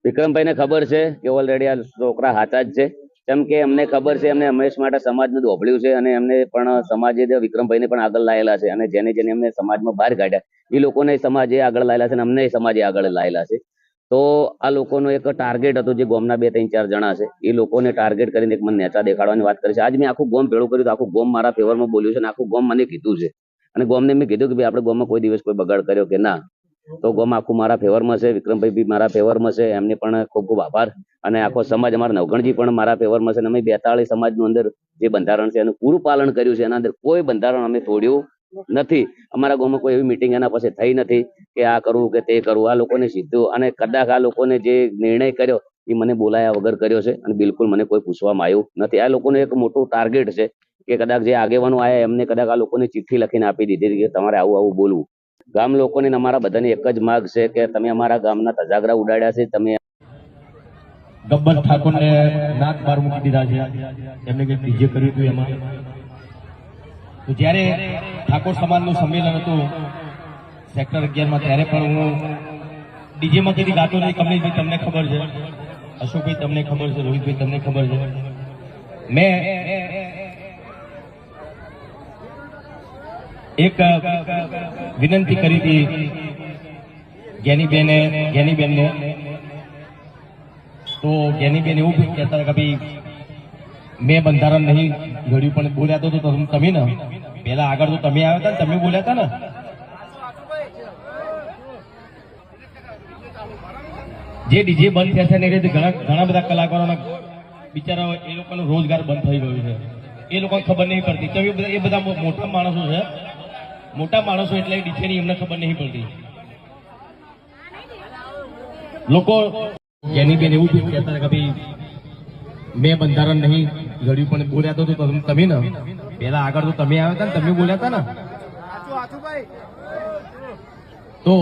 વિક્રમભાઈને ખબર છે કે ઓલરેડી આ છોકરા સાચા જ છે, કેમ કે અમને ખબર છે, એમને હંમેશ માટે સમાજનું દોભળ્યું છે અને એમને પણ સમાજે વિક્રમભાઈને પણ આગળ લાયેલા છે અને જેને જેને એમને સમાજમાં બહાર કાઢ્યા એ લોકોને સમાજે આગળ લાયેલા છે અને અમને સમાજે આગળ લાયેલા છે. તો આ લોકોનો એક ટાર્ગેટ હતો, જે ગોમના 2-3-4 જણા છે એ લોકોને ટાર્ગેટ કરીને એક મને નેચા દેખાડવાની વાત કરી છે. આજ મેં આખું ગોમ ભેળું કર્યું, આખું ગોમ મારા ફેવરમાં બોલ્યું છે અને આખું ગોમ મને કીધું છે અને ગોમને મેં કીધું કે ભાઈ આપણે ગોમમાં કોઈ દિવસ કોઈ બગાડ કર્યો કે ના, તો ગોમ આખું મારા ફેવરમાં છે, વિક્રમભાઈ બી મારા ફેવરમાં છે, એમને પણ ખૂબ ખૂબ આભાર. અને આખો સમાજ અમારા નવગણજી પણ મારા ફેવરમાં છે અને અમે 42 સમાજનું અંદર જે બંધારણ છે એનું પૂરું પાલન કર્યું છે. એના અંદર કોઈ બંધારણ અમે તોડ્યું નથી. અમારા ગામમાં કોઈ એવી મિટિંગ એના પાસે થઈ નથી કે આ કરવું કે તે કરવું. આ લોકોને સીધું અને કદાચ આ લોકોને જે નિર્ણય કર્યો એ મને બોલાયા વગર કર્યો છે અને બિલકુલ મને કોઈ પૂછવામાં આવ્યું નથી. આ લોકોને એક મોટું ટાર્ગેટ છે કે કદાચ જે આગેવાનો આવ્યા એમને કદાચ આ લોકોને ચિઠ્ઠી લખીને આપી દીધી કે તમારે આવું આવું બોલવું. ગામ લોકોને અમારા બધાની એક જ માગ છે કે તમે અમારા ગામના ધજાગરા ઉડાડ્યા છે, તમે ગબ્બર ઠાકોરને નાક બાર મૂકી દીધા છે, એમને કંઈક ડીજે કર્યું હતું એમાં. તો જ્યારે ઠાકોર સમાજનું સંમેલન હતું સેક્ટર 11માં, ત્યારે પણ હું ડીજેમાં કદી ગાતો નહીં. કમલેશભાઈ તમને ખબર છે, અશોકભાઈ તમને ખબર છે, રોહિતભાઈ તમને ખબર છે. મેં એક વિનંતી કરી હતી જ્ઞાનીબેનને, તો જ્ઞાનીબેન એવું કહેતા કે ભાઈ મેં બંધારણ નહીં ઘડ્યું, પણ બોલ્યા તો તમે ને પેલા આગળ તો તમે આવ્યા હતા ને તમે બોલ્યા હતા ને. જે ડીજે બંધ થયા છે ને એ રીતે ઘણા બધા કલાકારોના બિચારા એ લોકોનો રોજગાર બંધ થઈ ગયો છે. એ લોકોને ખબર નહીં પડતી કે એ બધા મોટા માણસો છે, મોટા માણસો એટલે ડીજેની એમને ખબર નહીં પડતી. લોકો જ્ઞાનીબેન એવું કહેતા કે ભાઈ મેં બંધારણ નહીં ઘડ્યું, પણ બોલ્યા તો તમે ને પેલા આગળ તો તમે આવ્યા હતા ને તમે બોલ્યા હતા ને. તો